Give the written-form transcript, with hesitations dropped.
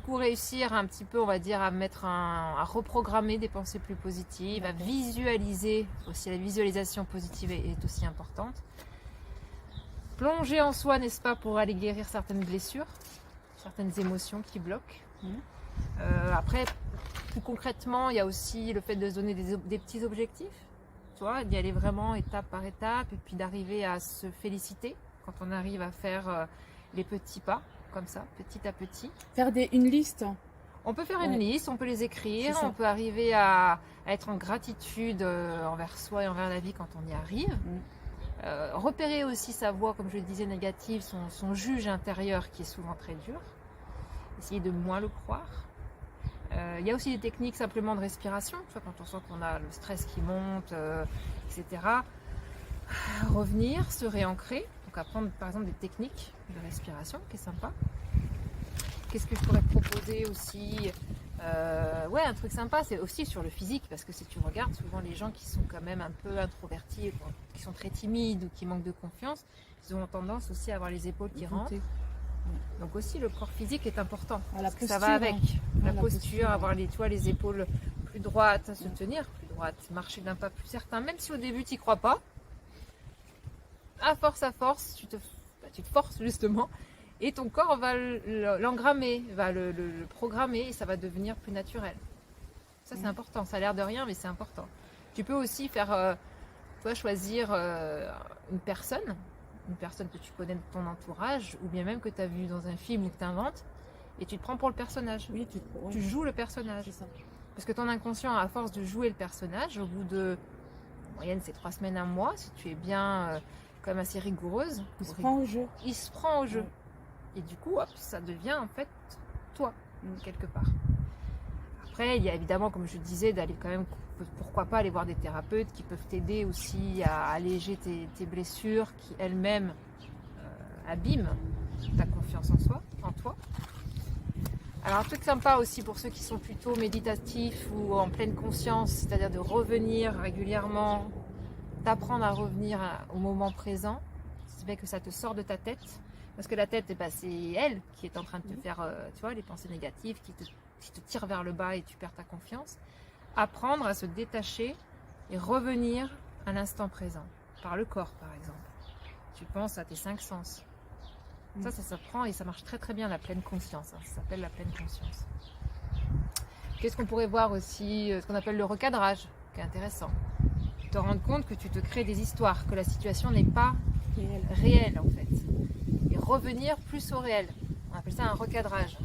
coup réussir un petit peu, on va dire, à reprogrammer des pensées plus positives, à visualiser aussi. La visualisation positive est aussi importante. Plonger en soi, n'est-ce pas, pour aller guérir certaines blessures, certaines émotions qui bloquent. Après, plus concrètement, il y a aussi le fait de se donner des petits objectifs, tu vois, d'y aller vraiment étape par étape, et puis d'arriver à se féliciter quand on arrive à faire les petits pas, comme ça, petit à petit. Faire une liste. On peut faire une liste, on peut les écrire, C'est ça. on peut arriver à être en gratitude envers soi et envers la vie quand on y arrive. Repérer aussi sa voix, comme je le disais, négative, son juge intérieur qui est souvent très dur. Essayer de moins le croire. Il y a aussi des techniques simplement de respiration, tu vois, quand on sent qu'on a le stress qui monte, etc. Revenir, se réancrer. Donc apprendre par exemple des techniques de respiration, qui est sympa. Qu'est-ce que je pourrais te proposer aussi? Un truc sympa, c'est aussi sur le physique, parce que si tu regardes souvent les gens qui sont quand même un peu introvertis, qui sont très timides ou qui manquent de confiance, ils ont tendance aussi à avoir les épaules qui rentrent. Donc aussi le corps physique est important, parce que ça va avec. La posture, avoir les épaules plus droites, se tenir plus droite, marcher d'un pas plus certain, même si au début tu n'y crois pas. À force, tu te forces justement. Et ton corps va l'engrammer, va le programmer, et ça va devenir plus naturel. Ça, c'est important. Ça a l'air de rien, mais c'est important. Tu peux aussi choisir une personne que tu connais de ton entourage, ou bien même que tu as vu dans un film ou que tu inventes, et tu te prends pour le personnage. Oui, tu joues le personnage. C'est ça. Parce que ton inconscient, à force de jouer le personnage, au bout de, en moyenne, c'est 3 semaines, 1 mois, si tu es bien, quand même assez rigoureuse, il se prend au jeu. Il se prend au jeu. Et du coup, hop, ça devient en fait toi, quelque part. Après, il y a évidemment, comme je disais, d'aller quand même, pourquoi pas aller voir des thérapeutes qui peuvent t'aider aussi à alléger tes blessures qui elles-mêmes abîment ta confiance en toi. Alors un truc sympa aussi pour ceux qui sont plutôt méditatifs ou en pleine conscience, c'est-à-dire de revenir régulièrement, d'apprendre à revenir au moment présent, ça fait que ça te sort de ta tête. Parce que la tête, c'est elle qui est en train de te faire, les pensées négatives qui te tirent vers le bas et tu perds ta confiance. Apprendre à se détacher et revenir à l'instant présent, par le corps par exemple. Tu penses à tes 5 sens. Ça s'apprend et ça marche très très bien, la pleine conscience. Ça s'appelle la pleine conscience. Qu'est-ce qu'on pourrait voir aussi, ce qu'on appelle le recadrage, qui est intéressant. Te rendre compte que tu te crées des histoires, que la situation n'est pas réelle en fait. Et revenir plus au réel. On appelle ça un recadrage.